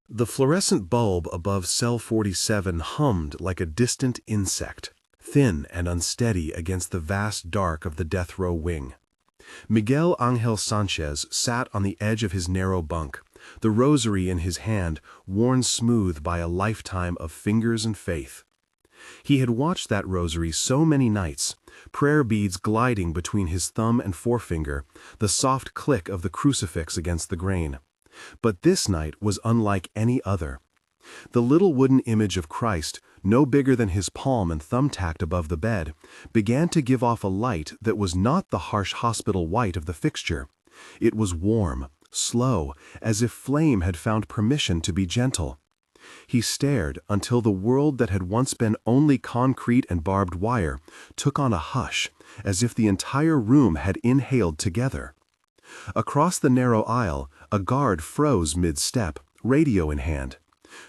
The fluorescent bulb above cell 47 hummed like a distant insect, thin and unsteady against the vast dark of the death row wing. Miguel Ángel Sánchez sat on the edge of his narrow bunk, the rosary in his hand, worn smooth by a lifetime of fingers and faith. He had watched that rosary so many nights, prayer beads gliding between his thumb and forefinger, the soft click of the crucifix against the grain. But this night was unlike any other. The little wooden image of Christ, no bigger than his palm and thumbtacked above the bed, began to give off a light that was not the harsh hospital white of the fixture. It was warm, slow, as if flame had found permission to be gentle. He stared until the world that had once been only concrete and barbed wire took on a hush, as if the entire room had inhaled together. Across the narrow aisle, a guard froze mid-step, radio in hand.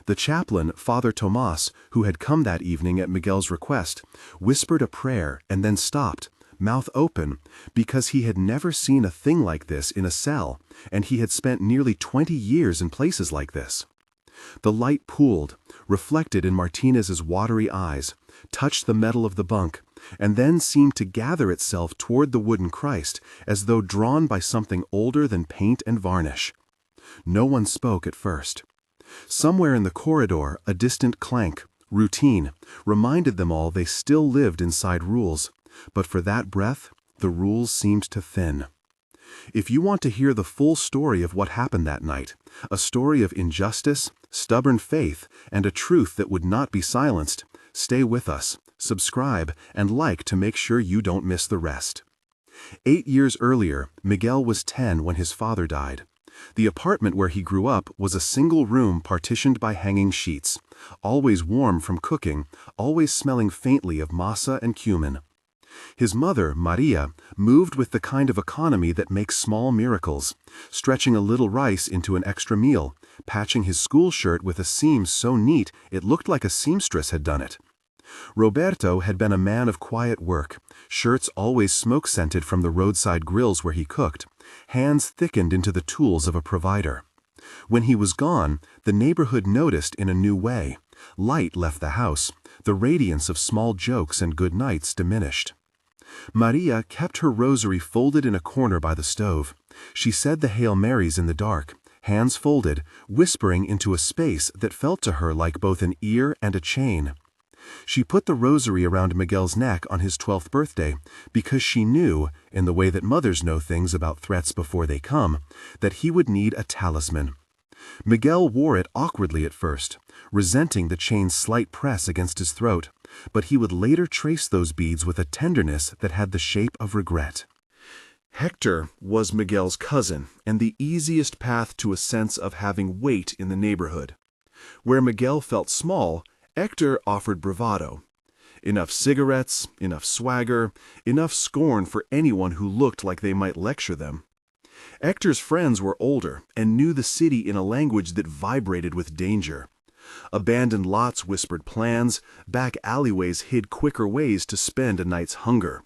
The chaplain, Father Tomas, who had come that evening at Miguel's request, whispered a prayer and then stopped, mouth open, because he had never seen a thing like this in a cell, and he had spent nearly 20 years in places like this. The light pooled, reflected in Martinez's watery eyes, touched the metal of the bunk, and then seemed to gather itself toward the wooden Christ as though drawn by something older than paint and varnish. No one spoke at first. Somewhere in the corridor, a distant clank, routine, reminded them all they still lived inside rules, but for that breath, the rules seemed to thin. If you want to hear the full story of what happened that night, a story of injustice, stubborn faith, and a truth that would not be silenced, stay with us, subscribe, and like to make sure you don't miss the rest. 8 years earlier, Miguel was 10 when his father died. The apartment where he grew up was a single room partitioned by hanging sheets, always warm from cooking, always smelling faintly of masa and cumin. His mother, Maria, moved with the kind of economy that makes small miracles, stretching a little rice into an extra meal, patching his school shirt with a seam so neat it looked like a seamstress had done it. Roberto had been a man of quiet work, shirts always smoke-scented from the roadside grills where he cooked, hands thickened into the tools of a provider. When he was gone, the neighborhood noticed in a new way. Light left the house, the radiance of small jokes and good nights diminished. Maria kept her rosary folded in a corner by the stove. She said the Hail Marys in the dark, hands folded, whispering into a space that felt to her like both an ear and a chain. She put the rosary around Miguel's neck on his 12th birthday because she knew, in the way that mothers know things about threats before they come, that he would need a talisman. Miguel wore it awkwardly at first, resenting the chain's slight press against his throat, but he would later trace those beads with a tenderness that had the shape of regret. Hector was Miguel's cousin and the easiest path to a sense of having weight in the neighborhood. Where Miguel felt small, Hector offered bravado. Enough cigarettes, enough swagger, enough scorn for anyone who looked like they might lecture them. Hector's friends were older and knew the city in a language that vibrated with danger. Abandoned lots whispered plans, back alleyways hid quicker ways to spend a night's hunger.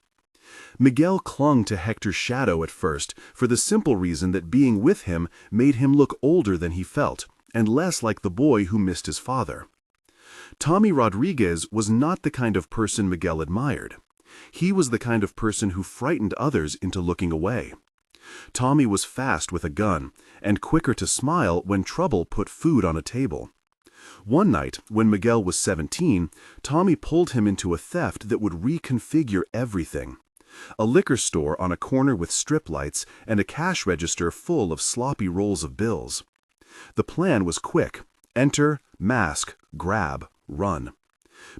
Miguel clung to Hector's shadow at first for the simple reason that being with him made him look older than he felt, and less like the boy who missed his father. Tommy Rodriguez was not the kind of person Miguel admired. He was the kind of person who frightened others into looking away. Tommy was fast with a gun, and quicker to smile when trouble put food on a table. One night, when Miguel was 17, Tommy pulled him into a theft that would reconfigure everything. A liquor store on a corner with strip lights and a cash register full of sloppy rolls of bills. The plan was quick: enter, mask, grab, run.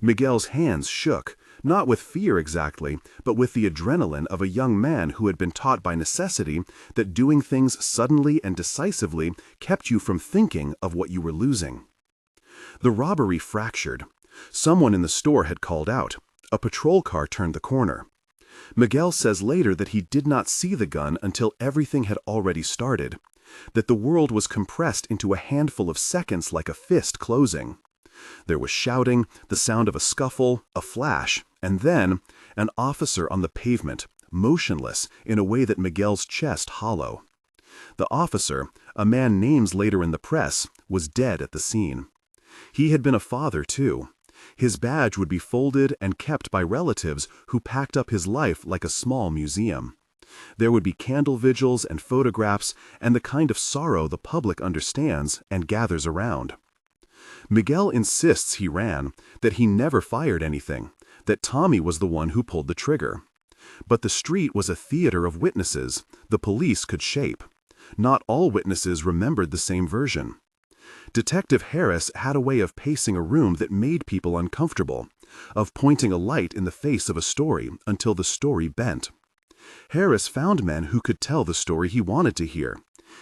Miguel's hands shook, not with fear exactly, but with the adrenaline of a young man who had been taught by necessity that doing things suddenly and decisively kept you from thinking of what you were losing. The robbery fractured. Someone in the store had called out. A patrol car turned the corner. Miguel says later that he did not see the gun until everything had already started, that the world was compressed into a handful of seconds like a fist closing. There was shouting, the sound of a scuffle, a flash, and then an officer on the pavement, motionless in a way that Miguel's chest hollow. The officer, a man named later in the press, was dead at the scene. He had been a father, too. His badge would be folded and kept by relatives who packed up his life like a small museum. There would be candle vigils and photographs and the kind of sorrow the public understands and gathers around. Miguel insists he ran, that he never fired anything, that Tommy was the one who pulled the trigger. But the street was a theater of witnesses the police could shape. Not all witnesses remembered the same version. Detective Harris had a way of pacing a room that made people uncomfortable, of pointing a light in the face of a story until the story bent. Harris found men who could tell the story he wanted to hear.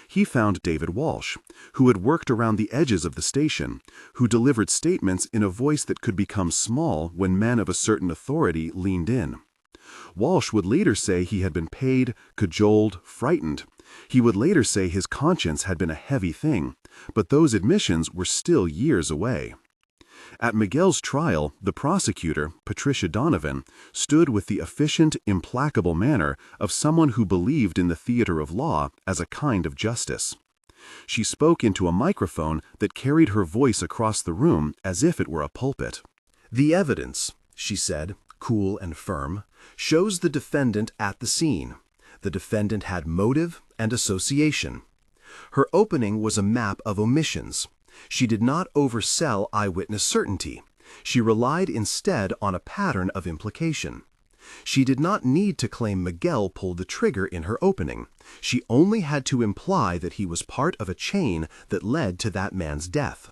He found David Walsh, who had worked around the edges of the station, who delivered statements in a voice that could become small when men of a certain authority leaned in. Walsh would later say he had been paid, cajoled, frightened. He would later say his conscience had been a heavy thing, but those admissions were still years away. At Miguel's trial, the prosecutor, Patricia Donovan, stood with the efficient, implacable manner of someone who believed in the theater of law as a kind of justice. She spoke into a microphone that carried her voice across the room as if it were a pulpit. "The evidence," she said, cool and firm, "shows the defendant at the scene. The defendant had motive and association." Her opening was a map of omissions. She did not oversell eyewitness certainty. She relied instead on a pattern of implication. She did not need to claim Miguel pulled the trigger in her opening. She only had to imply that he was part of a chain that led to that man's death.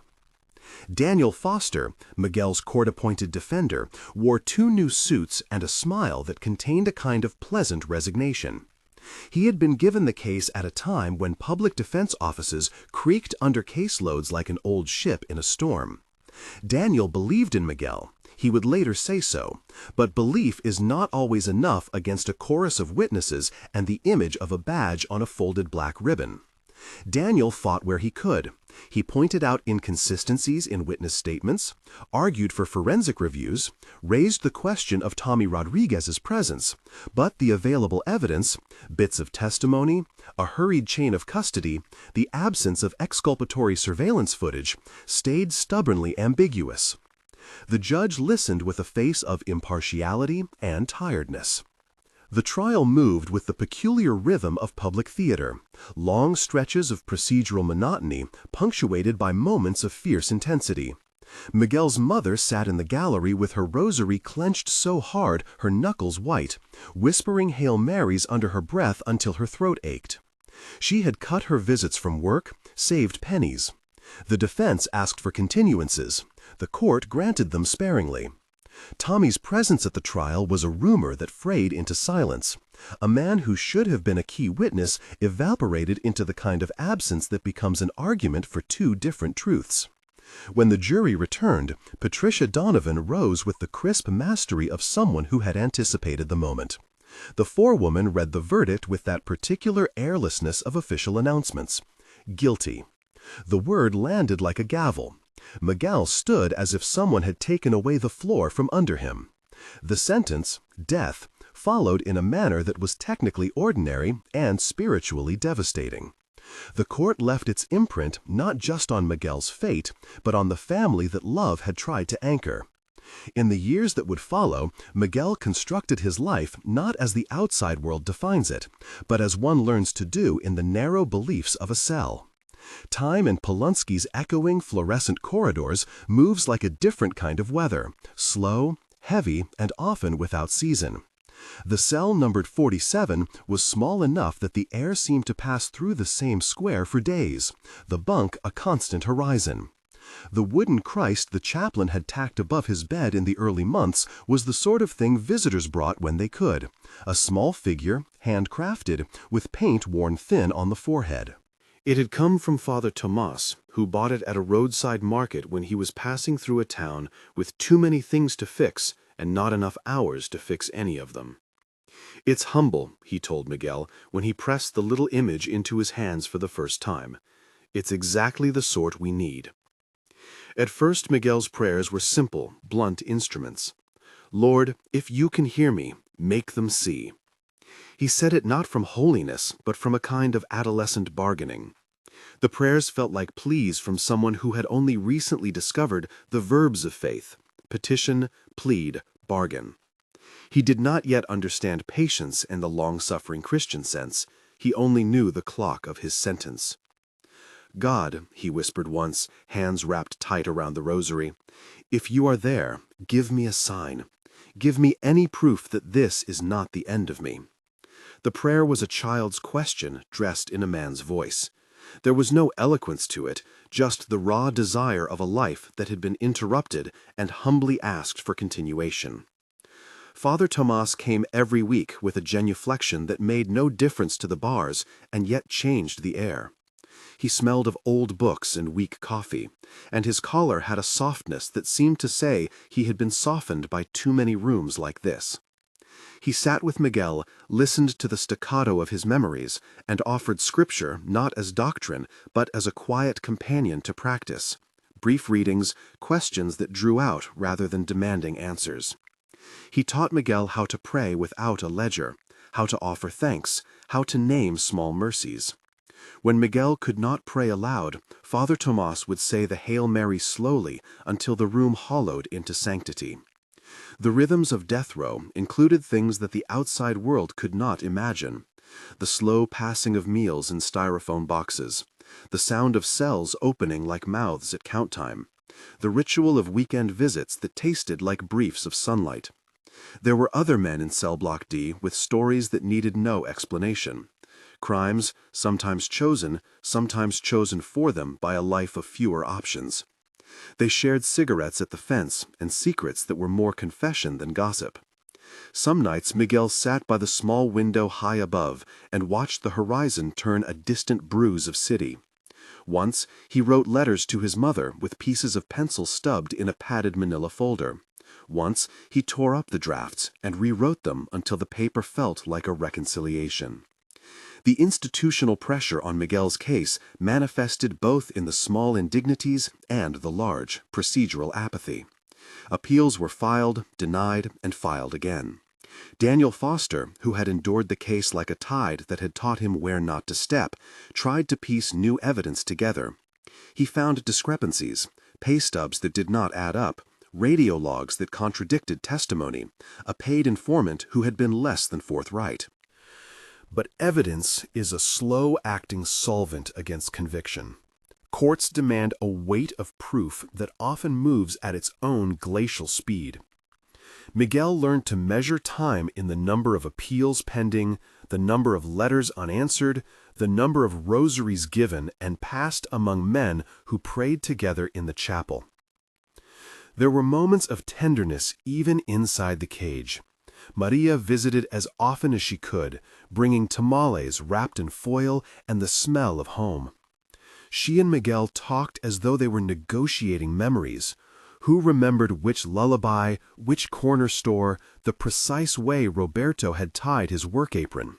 Daniel Foster, Miguel's court-appointed defender, wore 2 new suits and a smile that contained a kind of pleasant resignation. He had been given the case at a time when public defense offices creaked under caseloads like an old ship in a storm. Daniel believed in Miguel. He would later say so, but belief is not always enough against a chorus of witnesses and the image of a badge on a folded black ribbon. Daniel fought where he could. He pointed out inconsistencies in witness statements, argued for forensic reviews, raised the question of Tommy Rodriguez's presence, but the available evidence, bits of testimony, a hurried chain of custody, the absence of exculpatory surveillance footage, stayed stubbornly ambiguous. The judge listened with a face of impartiality and tiredness. The trial moved with the peculiar rhythm of public theater, long stretches of procedural monotony punctuated by moments of fierce intensity. Miguel's mother sat in the gallery with her rosary clenched so hard her knuckles white, whispering Hail Marys under her breath until her throat ached. She had cut her visits from work, saved pennies. The defense asked for continuances. The court granted them sparingly. Tommy's presence at the trial was a rumor that frayed into silence. A man who should have been a key witness evaporated into the kind of absence that becomes an argument for 2 different truths. When the jury returned, Patricia Donovan rose with the crisp mastery of someone who had anticipated the moment. The forewoman read the verdict with that particular airlessness of official announcements. Guilty. The word landed like a gavel. Miguel stood as if someone had taken away the floor from under him. The sentence, death, followed in a manner that was technically ordinary and spiritually devastating. The court left its imprint not just on Miguel's fate, but on the family that love had tried to anchor. In the years that would follow, Miguel constructed his life not as the outside world defines it, but as one learns to do in the narrow beliefs of a cell. Time in Polunsky's echoing fluorescent corridors moves like a different kind of weather, slow, heavy, and often without season. The cell numbered 47 was small enough that the air seemed to pass through the same square for days, the bunk a constant horizon. The wooden Christ the chaplain had tacked above his bed in the early months was the sort of thing visitors brought when they could, a small figure, handcrafted, with paint worn thin on the forehead. It had come from Father Tomas, who bought it at a roadside market when he was passing through a town with too many things to fix and not enough hours to fix any of them. "It's humble," he told Miguel when he pressed the little image into his hands for the first time. "It's exactly the sort we need." At first Miguel's prayers were simple, blunt instruments. "Lord, if you can hear me, make them see." He said it not from holiness, but from a kind of adolescent bargaining. The prayers felt like pleas from someone who had only recently discovered the verbs of faith: petition, plead, bargain. He did not yet understand patience in the long-suffering Christian sense. He only knew the clock of his sentence. "God," he whispered once, hands wrapped tight around the rosary, "if you are there, give me a sign. Give me any proof that this is not the end of me." The prayer was a child's question dressed in a man's voice. There was no eloquence to it, just the raw desire of a life that had been interrupted and humbly asked for continuation. Father Tomas came every week with a genuflection that made no difference to the bars and yet changed the air. He smelled of old books and weak coffee, and his collar had a softness that seemed to say he had been softened by too many rooms like this. He sat with Miguel, listened to the staccato of his memories, and offered Scripture not as doctrine, but as a quiet companion to practice. Brief readings, questions that drew out rather than demanding answers. He taught Miguel how to pray without a ledger, how to offer thanks, how to name small mercies. When Miguel could not pray aloud, Father Tomas would say the Hail Mary slowly until the room hollowed into sanctity. The rhythms of death row included things that the outside world could not imagine: the slow passing of meals in styrofoam boxes, the sound of cells opening like mouths at count time, the ritual of weekend visits that tasted like briefs of sunlight. There were other men in Cell Block D with stories that needed no explanation. Crimes, sometimes chosen for them by a life of fewer options. They shared cigarettes at the fence and secrets that were more confession than gossip. Some nights Miguel sat by the small window high above and watched the horizon turn a distant bruise of city. Once he wrote letters to his mother with pieces of pencil stubbed in a padded manila folder. Once he tore up the drafts and rewrote them until the paper felt like a reconciliation. The institutional pressure on Miguel's case manifested both in the small indignities and the large, procedural apathy. Appeals were filed, denied, and filed again. Daniel Foster, who had endured the case like a tide that had taught him where not to step, tried to piece new evidence together. He found discrepancies, pay stubs that did not add up, radio logs that contradicted testimony, a paid informant who had been less than forthright. But evidence is a slow-acting solvent against conviction. Courts demand a weight of proof that often moves at its own glacial speed. Miguel learned to measure time in the number of appeals pending, the number of letters unanswered, the number of rosaries given and passed among men who prayed together in the chapel. There were moments of tenderness even inside the cage. Maria visited as often as she could, bringing tamales wrapped in foil and the smell of home. She and Miguel talked as though they were negotiating memories. Who remembered which lullaby, which corner store, the precise way Roberto had tied his work apron?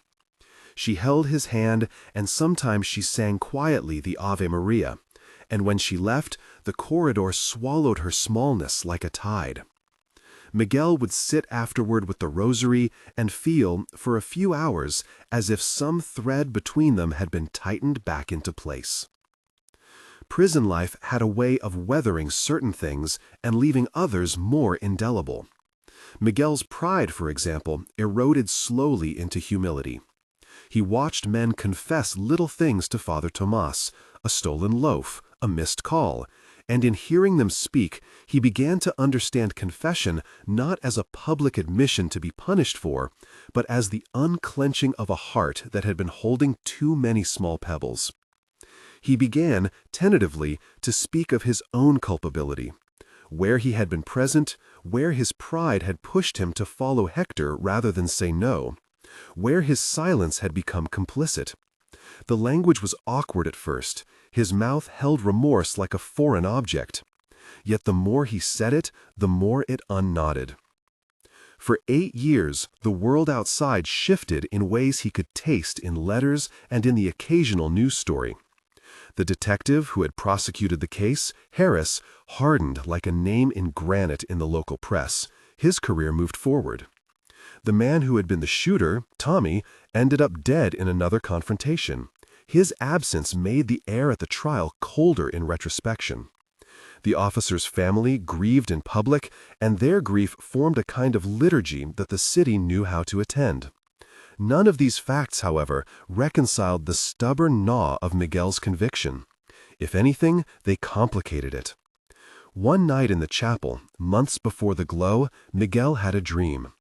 She held his hand, and sometimes she sang quietly the Ave Maria, and when she left, the corridor swallowed her smallness like a tide. Miguel would sit afterward with the rosary and feel, for a few hours, as if some thread between them had been tightened back into place. Prison life had a way of weathering certain things and leaving others more indelible. Miguel's pride, for example, eroded slowly into humility. He watched men confess little things to Father Tomas, a stolen loaf, a missed call, and in hearing them speak, he began to understand confession not as a public admission to be punished for, but as the unclenching of a heart that had been holding too many small pebbles. He began, tentatively, to speak of his own culpability, where he had been present, where his pride had pushed him to follow Hector rather than say no, where his silence had become complicit. The language was awkward at first. His mouth held remorse like a foreign object. Yet the more he said it, the more it unknotted. For 8 years, the world outside shifted in ways he could taste in letters and in the occasional news story. The detective who had prosecuted the case, Harris, hardened like a name in granite in the local press. His career moved forward. The man who had been the shooter, Tommy, ended up dead in another confrontation. His absence made the air at the trial colder in retrospection. The officer's family grieved in public, and their grief formed a kind of liturgy that the city knew how to attend. None of these facts, however, reconciled the stubborn gnaw of Miguel's conviction. If anything, they complicated it. One night in the chapel, months before the glow, Miguel had a dream.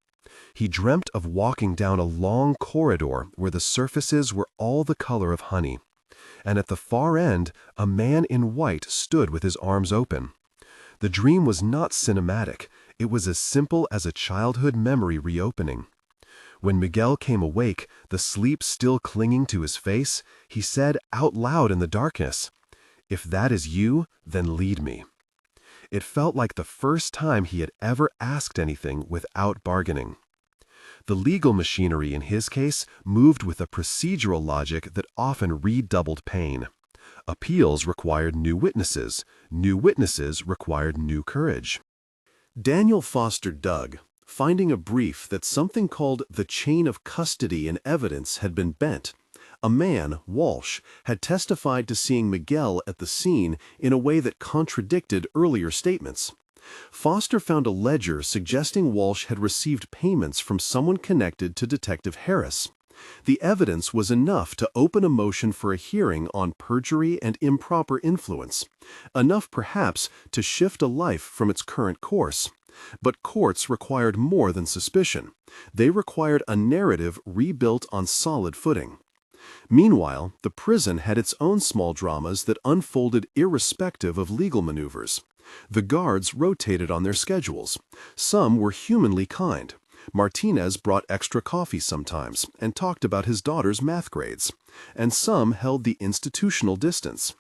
He dreamt of walking down a long corridor where the surfaces were all the color of honey. And at the far end, a man in white stood with his arms open. The dream was not cinematic. It was as simple as a childhood memory reopening. When Miguel came awake, the sleep still clinging to his face, he said out loud in the darkness, "If that is you, then lead me." It felt like the first time he had ever asked anything without bargaining. The legal machinery in his case moved with a procedural logic that often redoubled pain. Appeals required new witnesses required new courage. Daniel fostered Doug, finding a brief that something called the chain of custody and evidence had been bent. A man, Walsh, had testified to seeing Miguel at the scene in a way that contradicted earlier statements. Foster found a ledger suggesting Walsh had received payments from someone connected to Detective Harris. The evidence was enough to open a motion for a hearing on perjury and improper influence, enough perhaps to shift a life from its current course. But courts required more than suspicion. They required a narrative rebuilt on solid footing. Meanwhile, the prison had its own small dramas that unfolded irrespective of legal maneuvers. The guards rotated on their schedules. Some were humanly kind. Martinez brought extra coffee sometimes and talked about his daughter's math grades. And some held the institutional distance.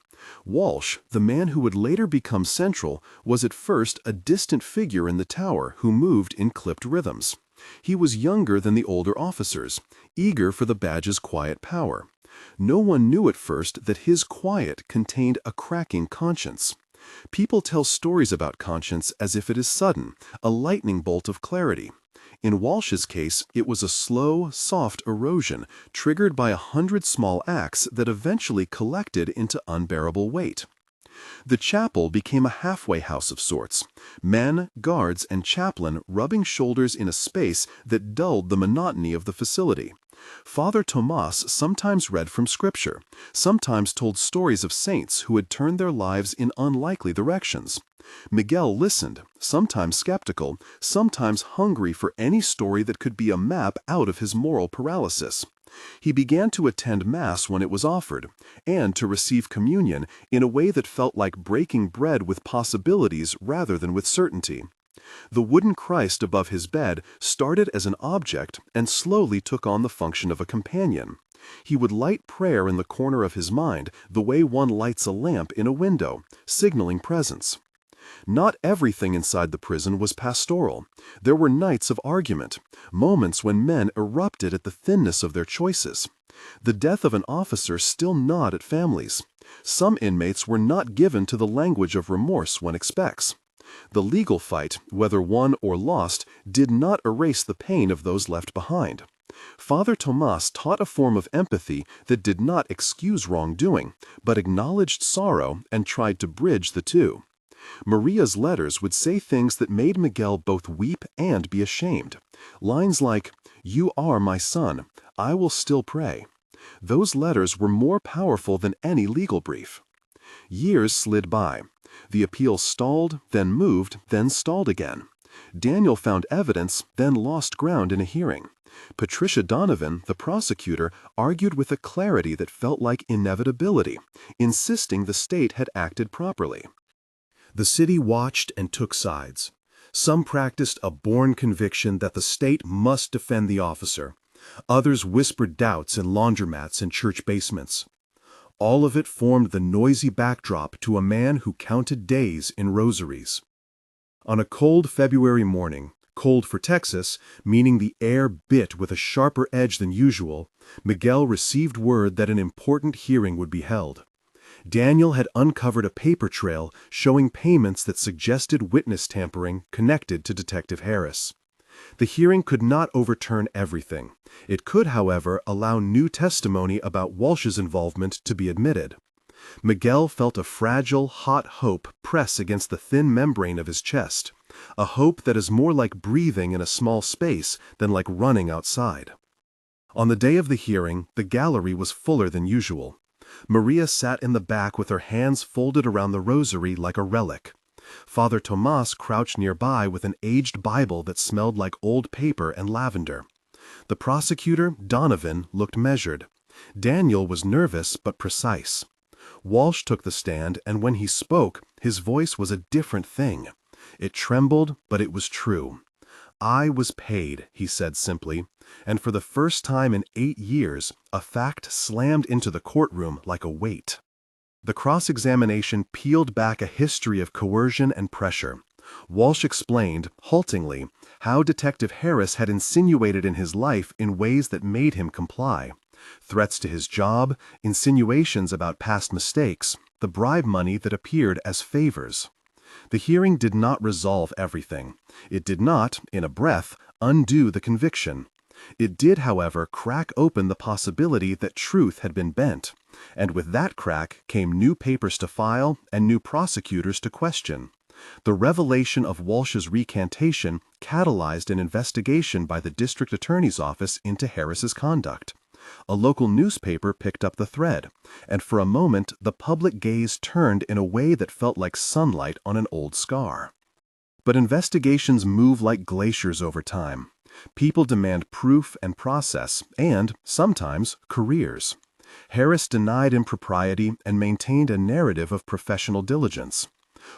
Walsh, the man who would later become central, was at first a distant figure in the tower who moved in clipped rhythms. He was younger than the older officers, eager for the badge's quiet power. No one knew at first that his quiet contained a cracking conscience. People tell stories about conscience as if it is sudden, a lightning bolt of clarity. In Walsh's case, it was a slow, soft erosion triggered by 100 small acts that eventually collected into unbearable weight. The chapel became a halfway house of sorts, men, guards, and chaplain rubbing shoulders in a space that dulled the monotony of the facility. Father Tomas sometimes read from Scripture, sometimes told stories of saints who had turned their lives in unlikely directions. Miguel listened, sometimes skeptical, sometimes hungry for any story that could be a map out of his moral paralysis. He began to attend Mass when it was offered, and to receive communion in a way that felt like breaking bread with possibilities rather than with certainty. The wooden Christ above his bed started as an object and slowly took on the function of a companion. He would light prayer in the corner of his mind the way one lights a lamp in a window, signaling presence. Not everything inside the prison was pastoral. There were nights of argument, moments when men erupted at the thinness of their choices. The death of an officer still gnawed at families. Some inmates were not given to the language of remorse one expects. The legal fight, whether won or lost, did not erase the pain of those left behind. Father Tomas taught a form of empathy that did not excuse wrongdoing, but acknowledged sorrow and tried to bridge the two. Maria's letters would say things that made Miguel both weep and be ashamed. Lines like, "You are my son. I will still pray." Those letters were more powerful than any legal brief. Years slid by. The appeal stalled, then moved, then stalled again. Daniel found evidence, then lost ground in a hearing. Patricia Donovan, the prosecutor, argued with a clarity that felt like inevitability, insisting the state had acted properly. The city watched and took sides. Some practiced a born conviction that the state must defend the officer. Others whispered doubts in laundromats and church basements. All of it formed the noisy backdrop to a man who counted days in rosaries. On a cold February morning, cold for Texas, meaning the air bit with a sharper edge than usual, Miguel received word that an important hearing would be held. Daniel had uncovered a paper trail showing payments that suggested witness tampering connected to Detective Harris. The hearing could not overturn everything. It could, however, allow new testimony about Walsh's involvement to be admitted. Miguel felt a fragile, hot hope press against the thin membrane of his chest, a hope that is more like breathing in a small space than like running outside. On the day of the hearing, the gallery was fuller than usual. Maria sat in the back with her hands folded around the rosary like a relic. Father Tomas crouched nearby with an aged Bible that smelled like old paper and lavender. The prosecutor, Donovan, looked measured. Daniel was nervous but precise. Walsh took the stand, and when he spoke, his voice was a different thing. It trembled, but it was true. "I was paid," he said simply, and for the first time in 8 years, a fact slammed into the courtroom like a weight. The cross-examination peeled back a history of coercion and pressure. Walsh explained, haltingly, how Detective Harris had insinuated in his life in ways that made him comply. Threats to his job, insinuations about past mistakes, the bribe money that appeared as favors. The hearing did not resolve everything. It did not, in a breath, undo the conviction. It did, however, crack open the possibility that truth had been bent, and with that crack came new papers to file and new prosecutors to question. The revelation of Walsh's recantation catalyzed an investigation by the district attorney's office into Harris's conduct. A local newspaper picked up the thread, and for a moment the public gaze turned in a way that felt like sunlight on an old scar. But investigations move like glaciers over time. People demand proof and process, and, sometimes, careers. Harris denied impropriety and maintained a narrative of professional diligence.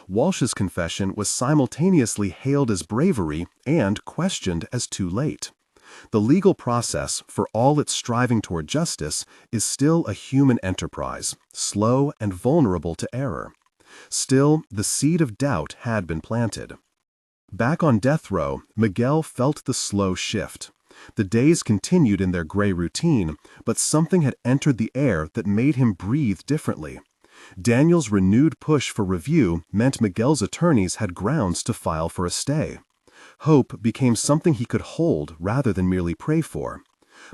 Walsh's confession was simultaneously hailed as bravery and questioned as too late. The legal process, for all its striving toward justice, is still a human enterprise, slow and vulnerable to error. Still, the seed of doubt had been planted. Back on death row, Miguel felt the slow shift. The days continued in their gray routine, but something had entered the air that made him breathe differently. Daniel's renewed push for review meant Miguel's attorneys had grounds to file for a stay. Hope became something he could hold rather than merely pray for.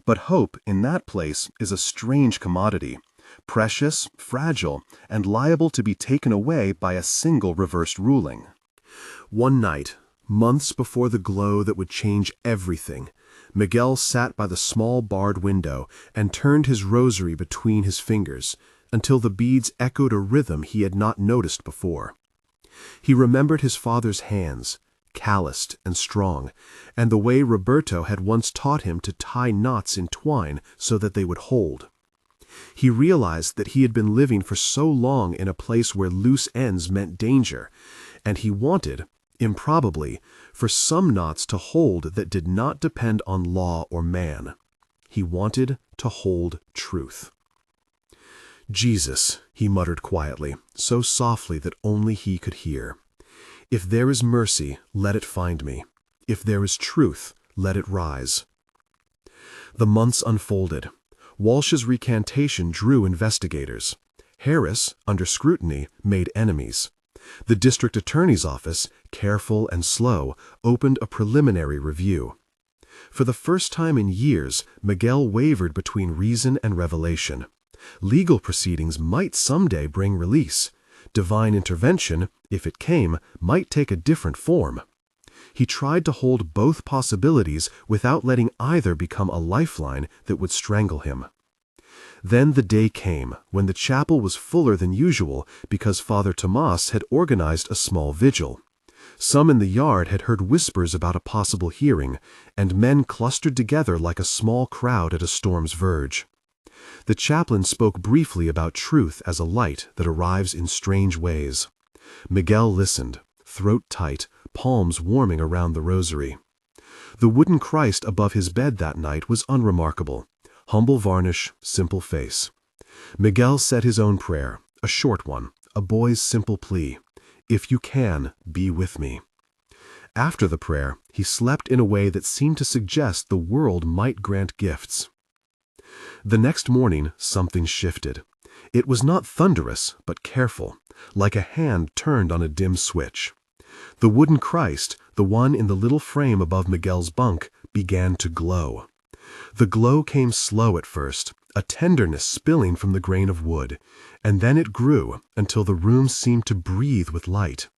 But hope, in that place, is a strange commodity, precious, fragile, and liable to be taken away by a single reversed ruling. One night, months before the glow that would change everything, Miguel sat by the small barred window and turned his rosary between his fingers until the beads echoed a rhythm he had not noticed before. He remembered his father's hands, calloused and strong, and the way Roberto had once taught him to tie knots in twine so that they would hold. He realized that he had been living for so long in a place where loose ends meant danger, and he wanted, improbably, for some knots to hold that did not depend on law or man. He wanted to hold truth. "Jesus," he muttered quietly, so softly that only he could hear. "If there is mercy, let it find me. If there is truth, let it rise." The months unfolded. Walsh's recantation drew investigators. Harris, under scrutiny, made enemies. The district attorney's office, careful and slow, opened a preliminary review. For the first time in years, Miguel wavered between reason and revelation. Legal proceedings might someday bring release. Divine intervention, if it came, might take a different form. He tried to hold both possibilities without letting either become a lifeline that would strangle him. Then the day came when the chapel was fuller than usual because Father Tomas had organized a small vigil. Some in the yard had heard whispers about a possible hearing, and men clustered together like a small crowd at a storm's verge. The chaplain spoke briefly about truth as a light that arrives in strange ways. Miguel listened, throat tight, palms warming around the rosary. The wooden Christ above his bed that night was unremarkable. Humble varnish, simple face. Miguel said his own prayer, a short one, a boy's simple plea. "If you can, be with me." After the prayer, he slept in a way that seemed to suggest the world might grant gifts. The next morning, something shifted. It was not thunderous, but careful, like a hand turned on a dim switch. The wooden Christ, the one in the little frame above Miguel's bunk, began to glow. The glow came slow at first, a tenderness spilling from the grain of wood, and then it grew until the room seemed to breathe with light.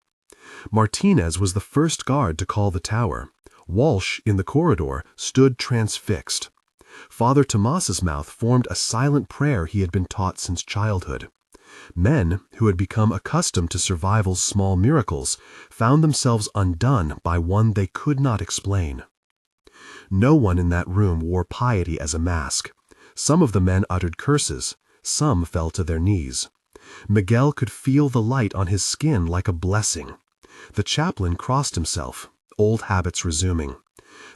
Martinez was the first guard to call the tower. Walsh, in the corridor, stood transfixed. Father Tomas's mouth formed a silent prayer he had been taught since childhood. Men, who had become accustomed to survival's small miracles, found themselves undone by one they could not explain. No one in that room wore piety as a mask. Some of the men uttered curses. Some fell to their knees. Miguel could feel the light on his skin like a blessing. The chaplain crossed himself, old habits resuming.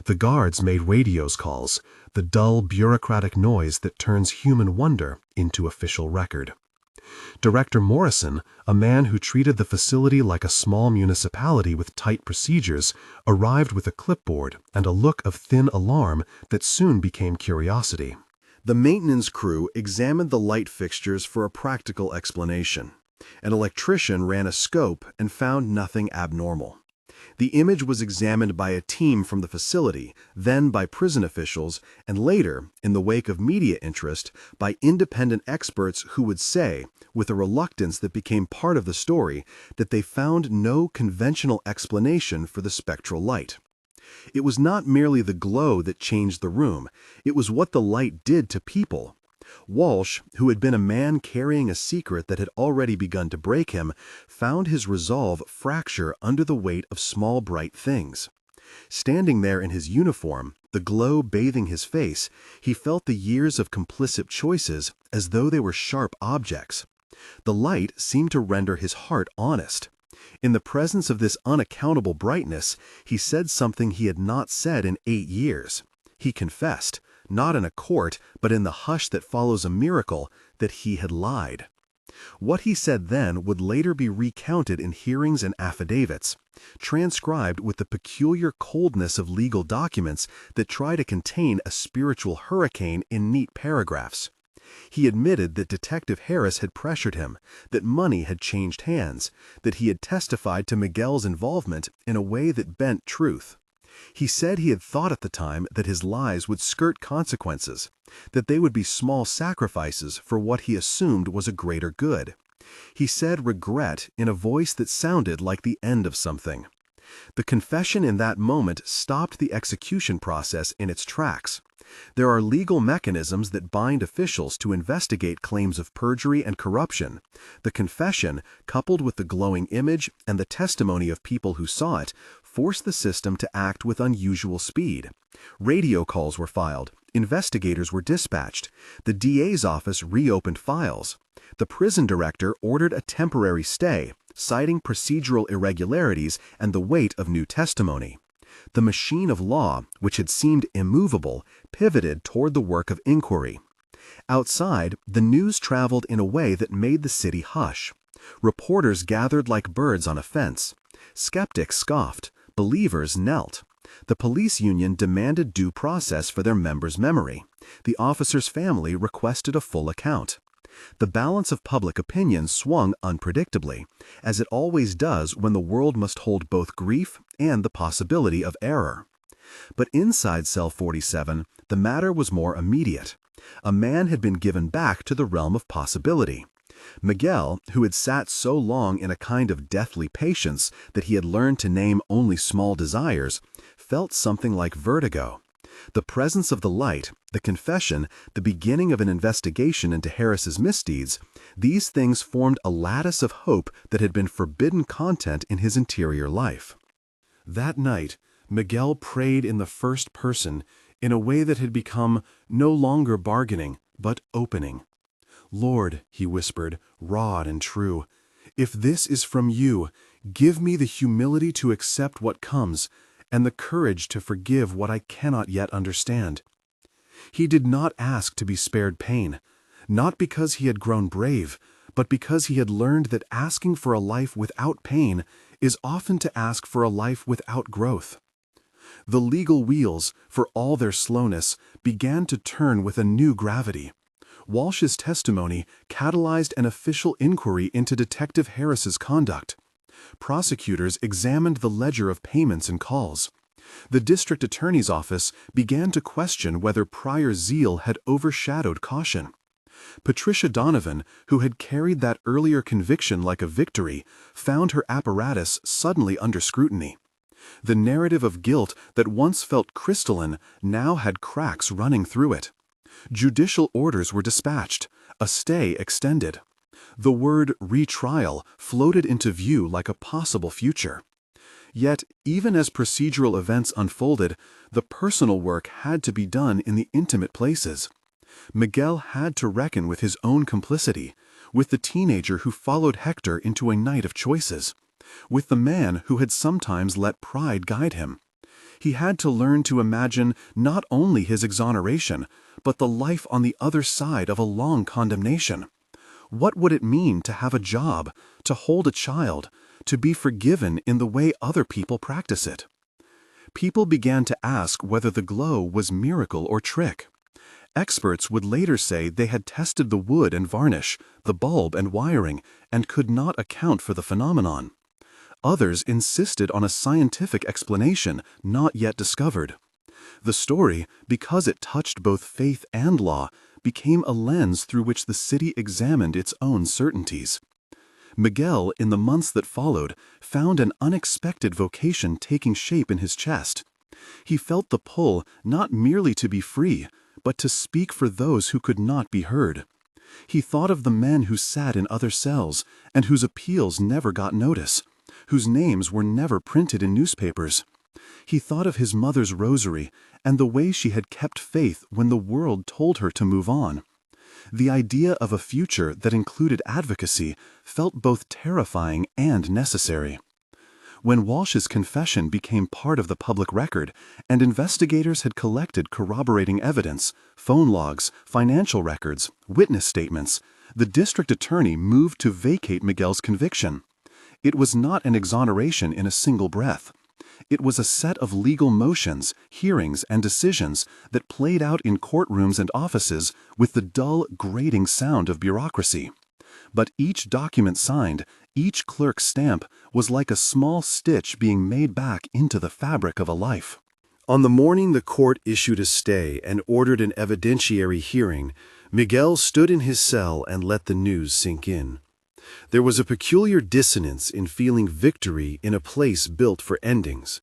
The guards made radios calls, the dull bureaucratic noise that turns human wonder into official record. Director Morrison, a man who treated the facility like a small municipality with tight procedures, arrived with a clipboard and a look of thin alarm that soon became curiosity. The maintenance crew examined the light fixtures for a practical explanation. An electrician ran a scope and found nothing abnormal. The image was examined by a team from the facility, then by prison officials, and later, in the wake of media interest, by independent experts who would say, with a reluctance that became part of the story, that they found no conventional explanation for the spectral light. It was not merely the glow that changed the room, it was what the light did to people. Walsh, who had been a man carrying a secret that had already begun to break him, found his resolve fracture under the weight of small bright things. Standing there in his uniform, the glow bathing his face, he felt the years of complicit choices as though they were sharp objects. The light seemed to render his heart honest. In the presence of this unaccountable brightness, he said something he had not said in 8 years. He confessed, not in a court, but in the hush that follows a miracle, that he had lied. What he said then would later be recounted in hearings and affidavits, transcribed with the peculiar coldness of legal documents that try to contain a spiritual hurricane in neat paragraphs. He admitted that Detective Harris had pressured him, that money had changed hands, that he had testified to Miguel's involvement in a way that bent truth. He said he had thought at the time that his lies would skirt consequences, that they would be small sacrifices for what he assumed was a greater good. He said regret in a voice that sounded like the end of something. The confession in that moment stopped the execution process in its tracks. There are legal mechanisms that bind officials to investigate claims of perjury and corruption. The confession, coupled with the glowing image and the testimony of people who saw it, forced the system to act with unusual speed. Radio calls were filed. Investigators were dispatched. The DA's office reopened files. The prison director ordered a temporary stay, citing procedural irregularities and the weight of new testimony. The machine of law, which had seemed immovable, pivoted toward the work of inquiry. Outside, the news traveled in a way that made the city hush. Reporters gathered like birds on a fence. Skeptics scoffed. Believers knelt. The police union demanded due process for their members' memory. The officer's family requested a full account. The balance of public opinion swung unpredictably, as it always does when the world must hold both grief and the possibility of error. But inside Cell 47, the matter was more immediate. A man had been given back to the realm of possibility. Miguel, who had sat so long in a kind of deathly patience that he had learned to name only small desires, felt something like vertigo. The presence of the light, the confession, the beginning of an investigation into Harris's misdeeds, these things formed a lattice of hope that had been forbidden content in his interior life. That night, Miguel prayed in the first person in a way that had become no longer bargaining, but opening. "Lord," he whispered, raw and true, "if this is from you, give me the humility to accept what comes, and the courage to forgive what I cannot yet understand." He did not ask to be spared pain, not because he had grown brave, but because he had learned that asking for a life without pain is often to ask for a life without growth. The legal wheels, for all their slowness, began to turn with a new gravity. Walsh's testimony catalyzed an official inquiry into Detective Harris's conduct. Prosecutors examined the ledger of payments and calls. The district attorney's office began to question whether prior zeal had overshadowed caution. Patricia Donovan, who had carried that earlier conviction like a victory, found her apparatus suddenly under scrutiny. The narrative of guilt that once felt crystalline now had cracks running through it. Judicial orders were dispatched, a stay extended. The word retrial floated into view like a possible future. Yet, even as procedural events unfolded, the personal work had to be done in the intimate places. Miguel had to reckon with his own complicity, with the teenager who followed Hector into a night of choices, with the man who had sometimes let pride guide him. He had to learn to imagine not only his exoneration, but the life on the other side of a long condemnation. What would it mean to have a job, to hold a child, to be forgiven in the way other people practice it? People began to ask whether the glow was miracle or trick. Experts would later say they had tested the wood and varnish, the bulb and wiring, and could not account for the phenomenon. Others insisted on a scientific explanation not yet discovered. The story, because it touched both faith and law, became a lens through which the city examined its own certainties. Miguel, in the months that followed, found an unexpected vocation taking shape in his chest. He felt the pull not merely to be free, but to speak for those who could not be heard. He thought of the men who sat in other cells and whose appeals never got notice, whose names were never printed in newspapers. He thought of his mother's rosary and the way she had kept faith when the world told her to move on. The idea of a future that included advocacy felt both terrifying and necessary. When Walsh's confession became part of the public record and investigators had collected corroborating evidence, phone logs, financial records, witness statements, the district attorney moved to vacate Miguel's conviction. It was not an exoneration in a single breath. It was a set of legal motions, hearings, and decisions that played out in courtrooms and offices with the dull, grating sound of bureaucracy. But each document signed, each clerk's stamp, was like a small stitch being made back into the fabric of a life. On the morning the court issued a stay and ordered an evidentiary hearing, Miguel stood in his cell and let the news sink in. There was a peculiar dissonance in feeling victory in a place built for endings.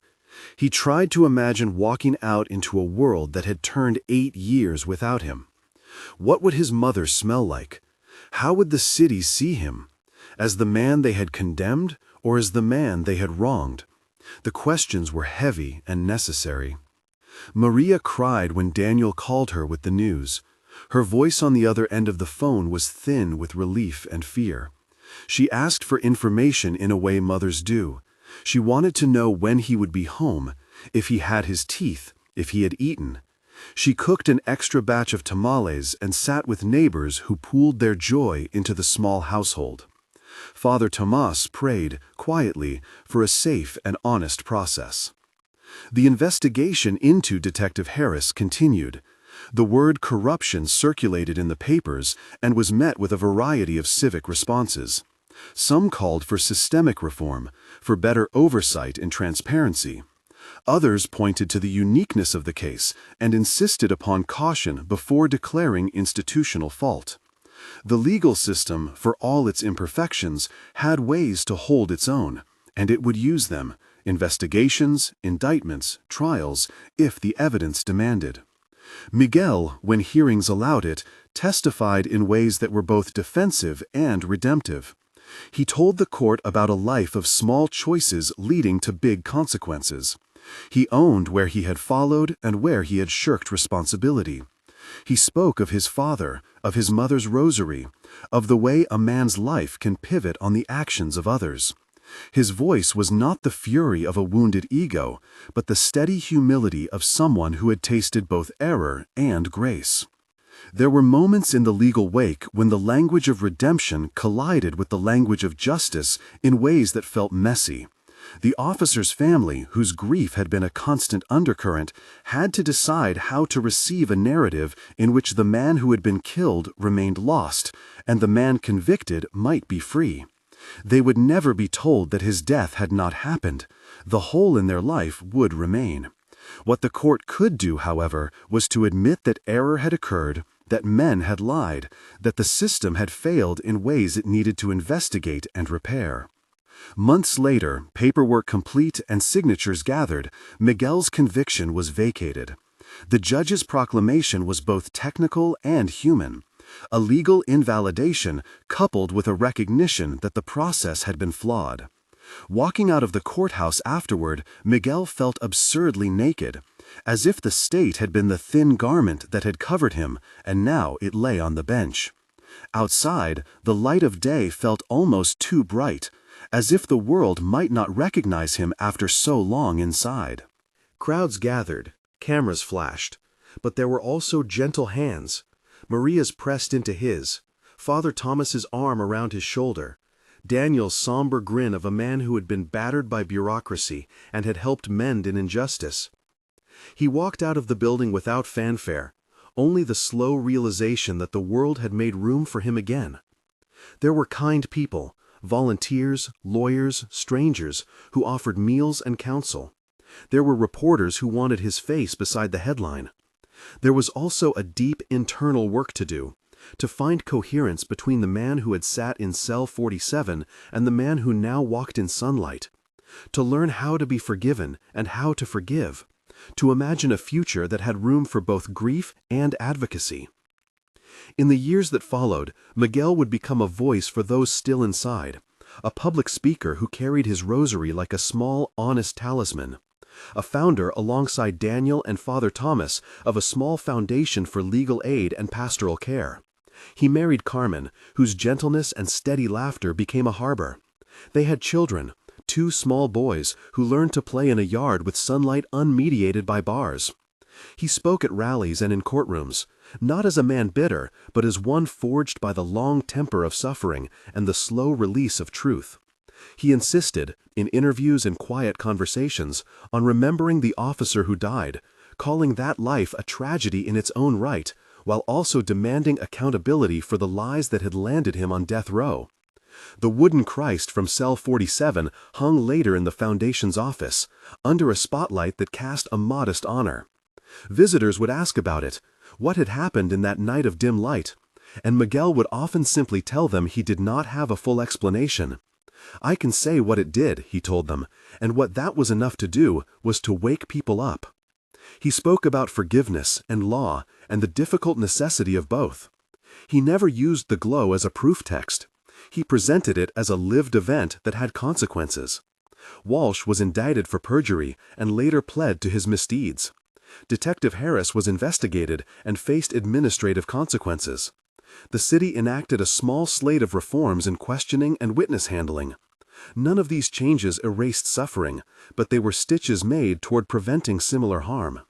He tried to imagine walking out into a world that had turned 8 years without him. What would his mother smell like? How would the city see him? As the man they had condemned, or as the man they had wronged? The questions were heavy and necessary. Maria cried when Daniel called her with the news. Her voice on the other end of the phone was thin with relief and fear. She asked for information in a way mothers do. She wanted to know when he would be home, if he had his teeth, if he had eaten. She cooked an extra batch of tamales and sat with neighbors who pooled their joy into the small household. Father Tomas prayed, quietly, for a safe and honest process. The investigation into Detective Harris continued. The word corruption circulated in the papers and was met with a variety of civic responses. Some called for systemic reform, for better oversight and transparency. Others pointed to the uniqueness of the case and insisted upon caution before declaring institutional fault. The legal system, for all its imperfections, had ways to hold its own, and it would use them: investigations, indictments, trials, if the evidence demanded. Miguel, when hearings allowed it, testified in ways that were both defensive and redemptive. He told the court about a life of small choices leading to big consequences. He owned where he had followed and where he had shirked responsibility. He spoke of his father, of his mother's rosary, of the way a man's life can pivot on the actions of others. His voice was not the fury of a wounded ego, but the steady humility of someone who had tasted both error and grace. There were moments in the legal wake when the language of redemption collided with the language of justice in ways that felt messy. The officer's family, whose grief had been a constant undercurrent, had to decide how to receive a narrative in which the man who had been killed remained lost, and the man convicted might be free. They would never be told that his death had not happened. The hole in their life would remain. What the court could do, however, was to admit that error had occurred, that men had lied, that the system had failed in ways it needed to investigate and repair. Months later, paperwork complete and signatures gathered, Miguel's conviction was vacated. The judge's proclamation was both technical and human, a legal invalidation coupled with a recognition that the process had been flawed. Walking out of the courthouse afterward, Miguel felt absurdly naked, as if the state had been the thin garment that had covered him, and now it lay on the bench. Outside, the light of day felt almost too bright, as if the world might not recognize him after so long inside. Crowds gathered, cameras flashed, but there were also gentle hands. Maria's pressed into his, Father Thomas's arm around his shoulder, Daniel's somber grin of a man who had been battered by bureaucracy and had helped mend an injustice. He walked out of the building without fanfare, only the slow realization that the world had made room for him again. There were kind people, volunteers, lawyers, strangers, who offered meals and counsel. There were reporters who wanted his face beside the headline. There was also a deep internal work to do, to find coherence between the man who had sat in cell 47 and the man who now walked in sunlight, to learn how to be forgiven and how to forgive, to imagine a future that had room for both grief and advocacy. In the years that followed, Miguel would become a voice for those still inside, a public speaker who carried his rosary like a small, honest talisman, a founder alongside Daniel and Father Thomas of a small foundation for legal aid and pastoral care. He married Carmen, whose gentleness and steady laughter became a harbor. They had children, 2 small boys who learned to play in a yard with sunlight unmediated by bars. He spoke at rallies and in courtrooms, not as a man bitter, but as one forged by the long temper of suffering and the slow release of truth. He insisted, in interviews and quiet conversations, on remembering the officer who died, calling that life a tragedy in its own right, while also demanding accountability for the lies that had landed him on death row. The wooden Christ from cell 47 hung later in the Foundation's office, under a spotlight that cast a modest honor. Visitors would ask about it, what had happened in that night of dim light, and Miguel would often simply tell them he did not have a full explanation. "I can say what it did," he told them, and what that was enough to do was to wake people up. He spoke about forgiveness and law and the difficult necessity of both. He never used the glow as a proof text. He presented it as a lived event that had consequences. Walsh was indicted for perjury and later pled to his misdeeds. Detective Harris was investigated and faced administrative consequences. The city enacted a small slate of reforms in questioning and witness handling. None of these changes erased suffering, but they were stitches made toward preventing similar harm.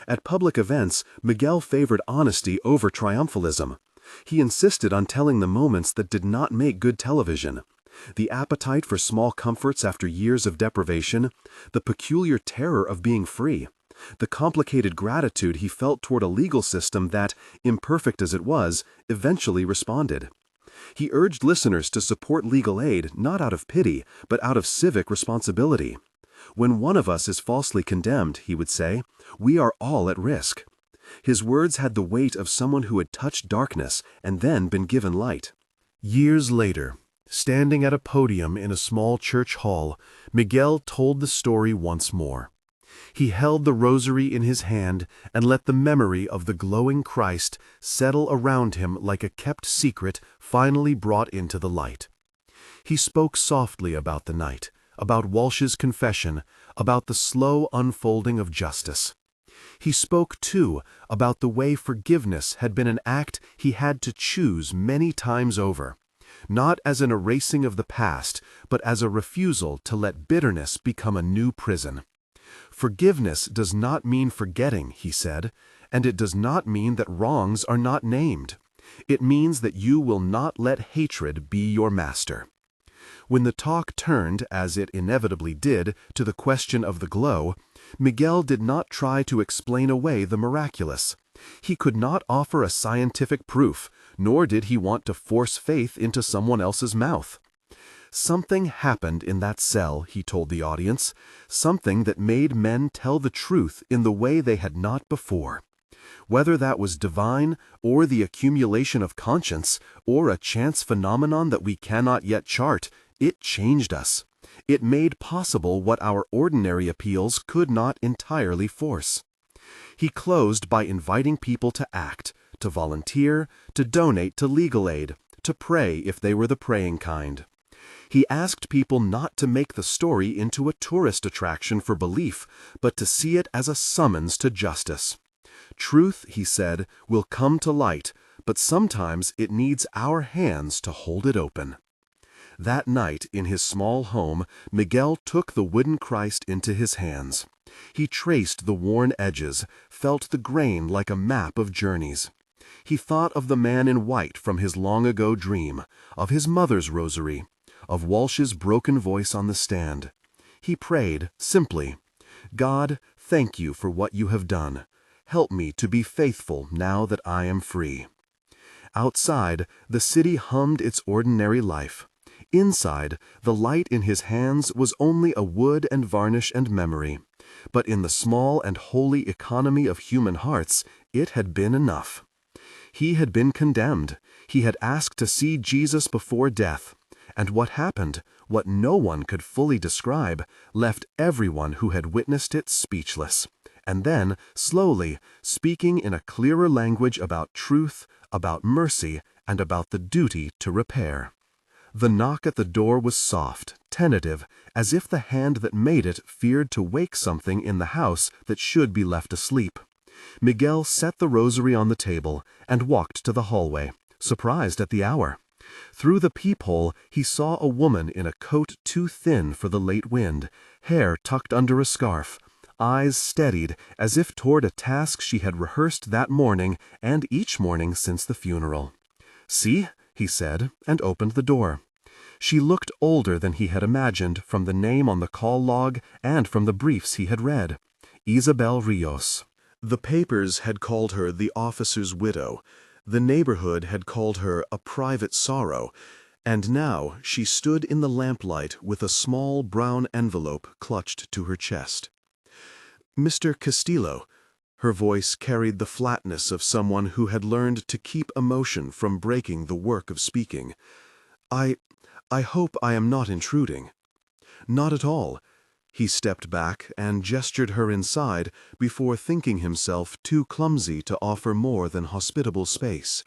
At public events, Miguel favored honesty over triumphalism. He insisted on telling the moments that did not make good television: the appetite for small comforts after years of deprivation, the peculiar terror of being free, the complicated gratitude he felt toward a legal system that, imperfect as it was, eventually responded. He urged listeners to support legal aid not out of pity, but out of civic responsibility. "When one of us is falsely condemned," he would say, "we are all at risk." His words had the weight of someone who had touched darkness and then been given light. Years later, standing at a podium in a small church hall, Miguel told the story once more. He held the rosary in his hand and let the memory of the glowing Christ settle around him like a kept secret finally brought into the light. He spoke softly about the night, about Walsh's confession, about the slow unfolding of justice. He spoke, too, about the way forgiveness had been an act he had to choose many times over, not as an erasing of the past, but as a refusal to let bitterness become a new prison. "Forgiveness does not mean forgetting," he said, "and it does not mean that wrongs are not named. It means that you will not let hatred be your master." When the talk turned, as it inevitably did, to the question of the glow, Miguel did not try to explain away the miraculous. He could not offer a scientific proof, nor did he want to force faith into someone else's mouth. Something happened in that cell, he told the audience, something that made men tell the truth in the way they had not before. Whether that was divine, or the accumulation of conscience, or a chance phenomenon that we cannot yet chart, it changed us. It made possible what our ordinary appeals could not entirely force. He closed by inviting people to act, to volunteer, to donate to legal aid, to pray if they were the praying kind. He asked people not to make the story into a tourist attraction for belief, but to see it as a summons to justice. Truth, he said, will come to light, but sometimes it needs our hands to hold it open. That night, in his small home, Miguel took the wooden Christ into his hands. He traced the worn edges, felt the grain like a map of journeys. He thought of the man in white from his long-ago dream, of his mother's rosary, of Walsh's broken voice on the stand. He prayed, simply, "God, thank you for what you have done. Help me to be faithful now that I am free." Outside, the city hummed its ordinary life. Inside, the light in his hands was only a wood and varnish and memory. But in the small and holy economy of human hearts, it had been enough. He had been condemned. He had asked to see Jesus before death. And what happened, what no one could fully describe, left everyone who had witnessed it speechless. And then, slowly, speaking in a clearer language about truth, about mercy, and about the duty to repair. The knock at the door was soft, tentative, as if the hand that made it feared to wake something in the house that should be left asleep. Miguel set the rosary on the table and walked to the hallway, surprised at the hour. Through the peephole he saw a woman in a coat too thin for the late wind, hair tucked under a scarf, eyes steadied as if toward a task she had rehearsed that morning and each morning since the funeral. "See?" he said, and opened the door. She looked older than he had imagined from the name on the call log and from the briefs he had read. Isabel Rios. The papers had called her the officer's widow. The neighborhood had called her a private sorrow. And now she stood in the lamplight with a small brown envelope clutched to her chest. "Mr. Castillo," her voice carried the flatness of someone who had learned to keep emotion from breaking the work of speaking. I hope I am not intruding." "Not at all." He stepped back and gestured her inside before thinking himself too clumsy to offer more than hospitable space.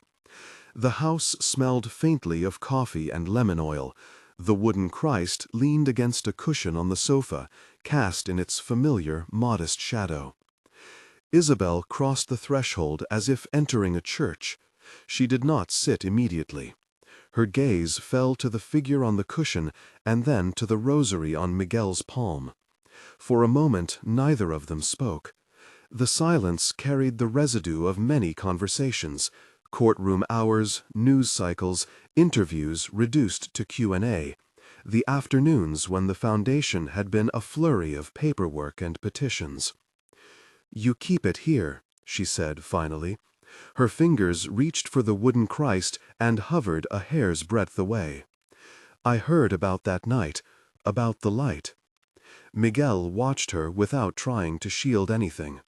The house smelled faintly of coffee and lemon oil. The wooden Christ leaned against a cushion on the sofa, cast in its familiar, modest shadow. Isabel crossed the threshold as if entering a church. She did not sit immediately. Her gaze fell to the figure on the cushion and then to the rosary on Miguel's palm. For a moment neither of them spoke. The silence carried the residue of many conversations, courtroom hours, news cycles, interviews reduced to Q&A, the afternoons when the foundation had been a flurry of paperwork and petitions. "You keep it here," she said finally. Her fingers reached for the wooden Christ and hovered a hair's breadth away. "I heard about that night, about the light." Miguel watched her without trying to shield anything.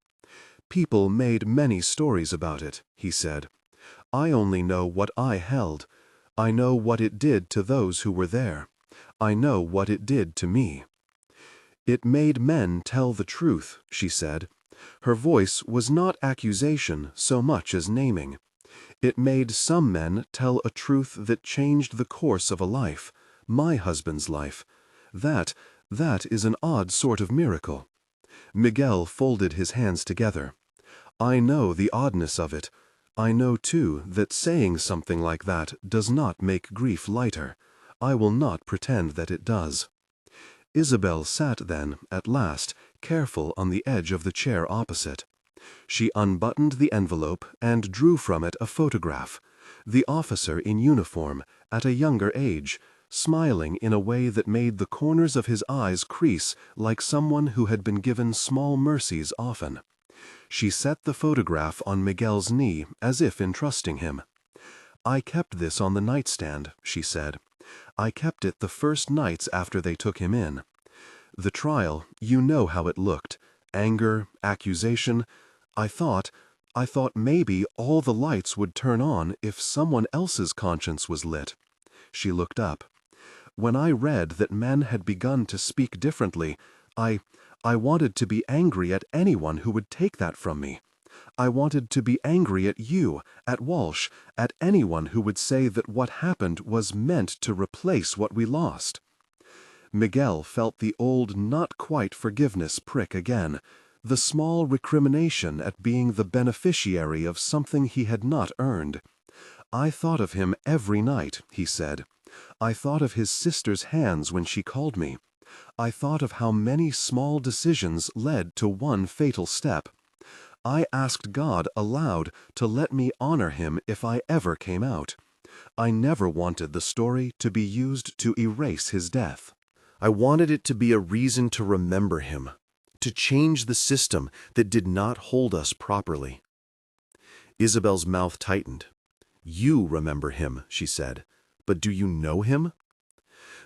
"People made many stories about it," he said. "I only know what I held. I know what it did to those who were there. I know what it did to me." "It made men tell the truth," she said. Her voice was not accusation so much as naming. "It made some men tell a truth that changed the course of a life, my husband's life. That is an odd sort of miracle." Miguel folded his hands together. "I know the oddness of it. I know, too, that saying something like that does not make grief lighter. I will not pretend that it does." Isabel sat then, at last, careful on the edge of the chair opposite. She unbuttoned the envelope and drew from it a photograph. The officer in uniform, at a younger age, smiling in a way that made the corners of his eyes crease like someone who had been given small mercies often. She set the photograph on Miguel's knee as if entrusting him. "I kept this on the nightstand," she said. I kept it the first nights after they took him in. The trial, you know how it looked. Anger, accusation. I thought maybe all the lights would turn on if someone else's conscience was lit. She looked up. When I read that men had begun to speak differently, I wanted to be angry at anyone who would take that from me. I wanted to be angry at you, at Walsh, at anyone who would say that what happened was meant to replace what we lost. Miguel felt the old not-quite forgiveness prick again, the small recrimination at being the beneficiary of something he had not earned. I thought of him every night, he said. I thought of his sister's hands when she called me. I thought of how many small decisions led to one fatal step. I asked God aloud to let me honor him if I ever came out. I never wanted the story to be used to erase his death. I wanted it to be a reason to remember him, to change the system that did not hold us properly. Isabel's mouth tightened. You remember him, she said, but do you know him?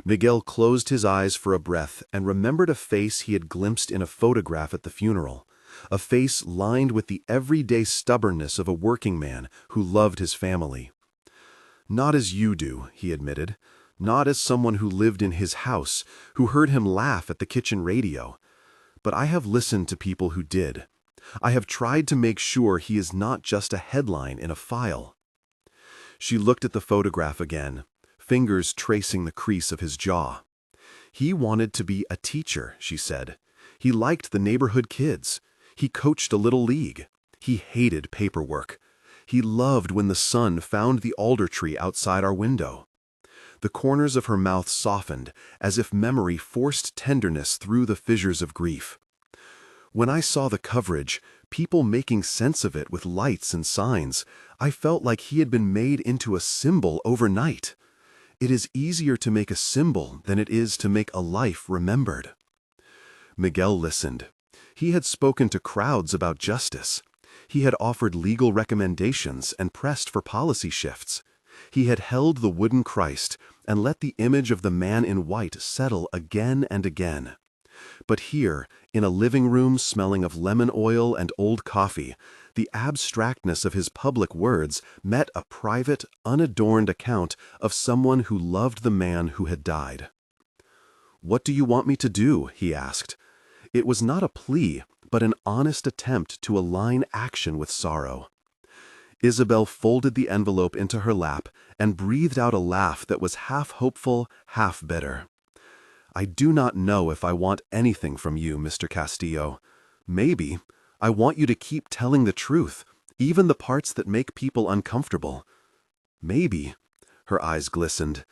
Miguel closed his eyes for a breath and remembered a face he had glimpsed in a photograph at the funeral, a face lined with the everyday stubbornness of a working man who loved his family. Not as you do, he admitted. Not as someone who lived in his house, who heard him laugh at the kitchen radio. But I have listened to people who did. I have tried to make sure he is not just a headline in a file. She looked at the photograph again, fingers tracing the crease of his jaw. He wanted to be a teacher, she said. He liked the neighborhood kids. He coached a little league. He hated paperwork. He loved when the sun found the alder tree outside our window. The corners of her mouth softened, as if memory forced tenderness through the fissures of grief. When I saw the coverage, people making sense of it with lights and signs, I felt like he had been made into a symbol overnight. It is easier to make a symbol than it is to make a life remembered. Miguel listened. He had spoken to crowds about justice. He had offered legal recommendations and pressed for policy shifts. He had held the wooden Christ and let the image of the man in white settle again and again. But here, in a living room smelling of lemon oil and old coffee, the abstractness of his public words met a private, unadorned account of someone who loved the man who had died. "What do you want me to do?" he asked. It was not a plea, but an honest attempt to align action with sorrow. Isabel folded the envelope into her lap and breathed out a laugh that was half hopeful, half bitter. "I do not know if I want anything from you, Mr. Castillo. Maybe I want you to keep telling the truth, even the parts that make people uncomfortable. Maybe," her eyes glistened,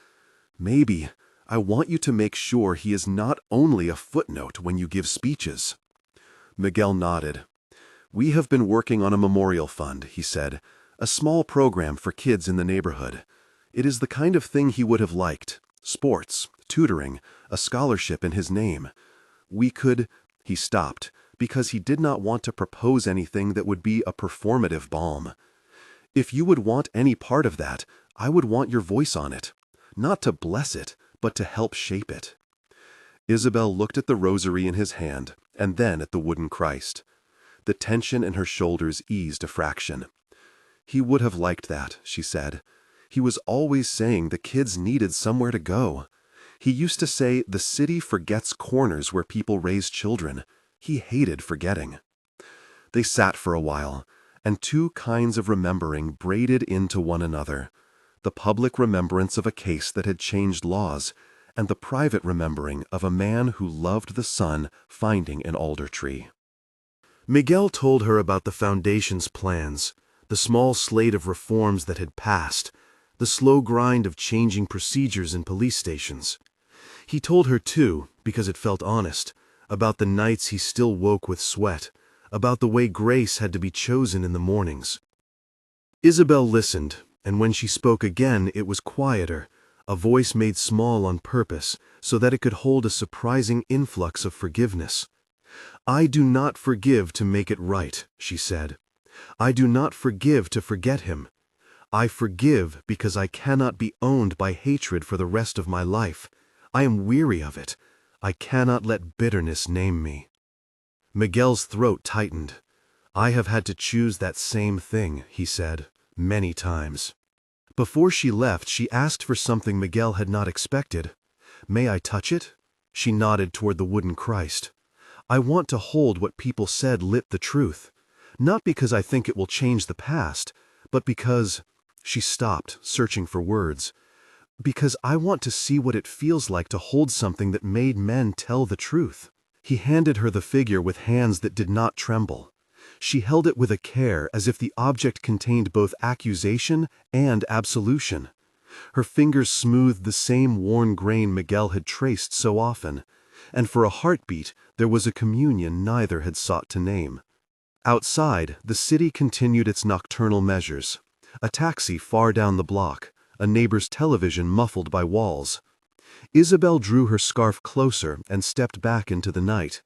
"maybe I want you to make sure he is not only a footnote when you give speeches." Miguel nodded. "We have been working on a memorial fund," he said, "a small program for kids in the neighborhood. It is the kind of thing he would have liked. Sports, tutoring, a scholarship in his name. We could—" He stopped, because he did not want to propose anything that would be a performative balm. "If you would want any part of that, I would want your voice on it. Not to bless it, but to help shape it." Isabel looked at the rosary in his hand, and then at the wooden Christ. The tension in her shoulders eased a fraction. "He would have liked that," she said. "He was always saying the kids needed somewhere to go. He used to say the city forgets corners where people raise children. He hated forgetting." They sat for a while, and two kinds of remembering braided into one another. The public remembrance of a case that had changed laws, and the private remembering of a man who loved the sun finding an alder tree. Miguel told her about the Foundation's plans, the small slate of reforms that had passed, the slow grind of changing procedures in police stations. He told her, too, because it felt honest, about the nights he still woke with sweat, about the way grace had to be chosen in the mornings. Isabel listened, and when she spoke again it was quieter, a voice made small on purpose so that it could hold a surprising influx of forgiveness. "I do not forgive to make it right," she said. "I do not forgive to forget him. I forgive because I cannot be owned by hatred for the rest of my life. I am weary of it. I cannot let bitterness name me." Miguel's throat tightened. "I have had to choose that same thing," he said, many times. Before she left, she asked for something Miguel had not expected. "May I touch it?" She nodded toward the wooden Christ. "I want to hold what people said lit the truth. Not because I think it will change the past, but because—" She stopped, searching for words. "Because I want to see what it feels like to hold something that made men tell the truth." He handed her the figure with hands that did not tremble. She held it with a care as if the object contained both accusation and absolution. Her fingers smoothed the same worn grain Miguel had traced so often, and for a heartbeat there was a communion neither had sought to name. Outside, the city continued its nocturnal measures. A taxi far down the block, a neighbor's television muffled by walls. Isabel drew her scarf closer and stepped back into the night.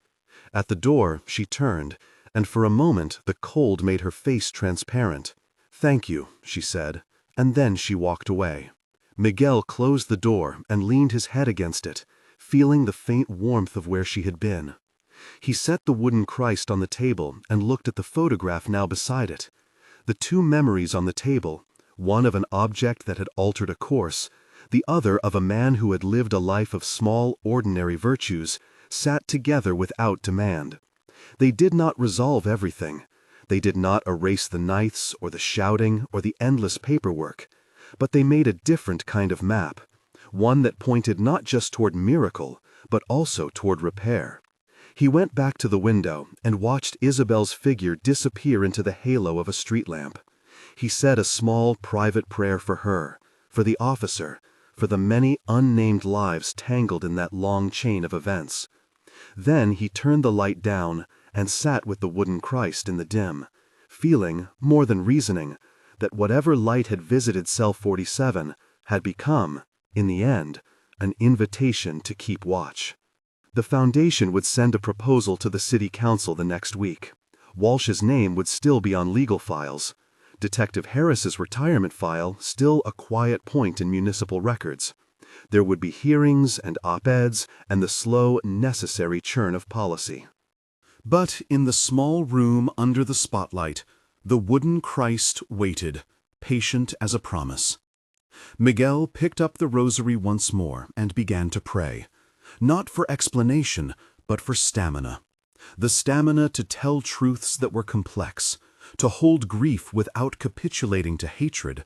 At the door, she turned, and for a moment the cold made her face transparent. "Thank you," she said, and then she walked away. Miguel closed the door and leaned his head against it, feeling the faint warmth of where she had been. He set the wooden Christ on the table and looked at the photograph now beside it. The two memories on the table, one of an object that had altered a course, the other of a man who had lived a life of small, ordinary virtues, sat together without demand. They did not resolve everything. They did not erase the nights or the shouting or the endless paperwork. But they made a different kind of map, one that pointed not just toward miracle, but also toward repair. He went back to the window and watched Isabel's figure disappear into the halo of a street lamp. He said a small private prayer for her, for the officer, for the many unnamed lives tangled in that long chain of events. Then he turned the light down and sat with the wooden Christ in the dim, feeling, more than reasoning, that whatever light had visited cell 47 had become, in the end, an invitation to keep watch. The foundation would send a proposal to the city council the next week. Walsh's name would still be on legal files. Detective Harris's retirement file still a quiet point in municipal records. There would be hearings and op-eds and the slow, necessary churn of policy. But in the small room under the spotlight, the wooden Christ waited, patient as a promise. Miguel picked up the rosary once more and began to pray, not for explanation, but for stamina. The stamina to tell truths that were complex, to hold grief without capitulating to hatred,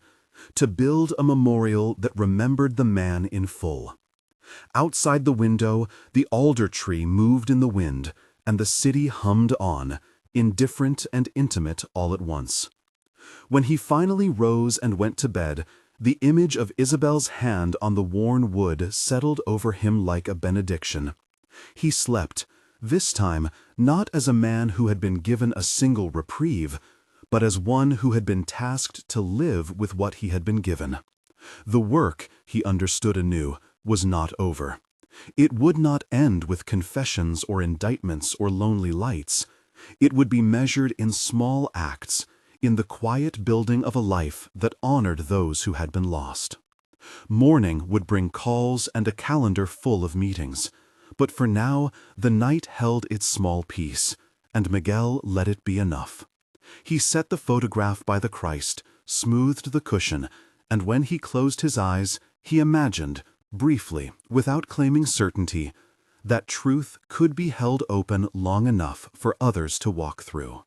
to build a memorial that remembered the man in full. Outside the window, the alder tree moved in the wind, and the city hummed on, indifferent and intimate all at once. When he finally rose and went to bed, the image of Isabel's hand on the worn wood settled over him like a benediction. He slept, this time not as a man who had been given a single reprieve, but as one who had been tasked to live with what he had been given. The work, he understood anew, was not over. It would not end with confessions or indictments or lonely lights. It would be measured in small acts, in the quiet building of a life that honored those who had been lost. Morning would bring calls and a calendar full of meetings, but for now the night held its small peace, and Miguel let it be enough. He set the photograph by the Christ, smoothed the cushion, and when he closed his eyes, he imagined, briefly, without claiming certainty, that truth could be held open long enough for others to walk through.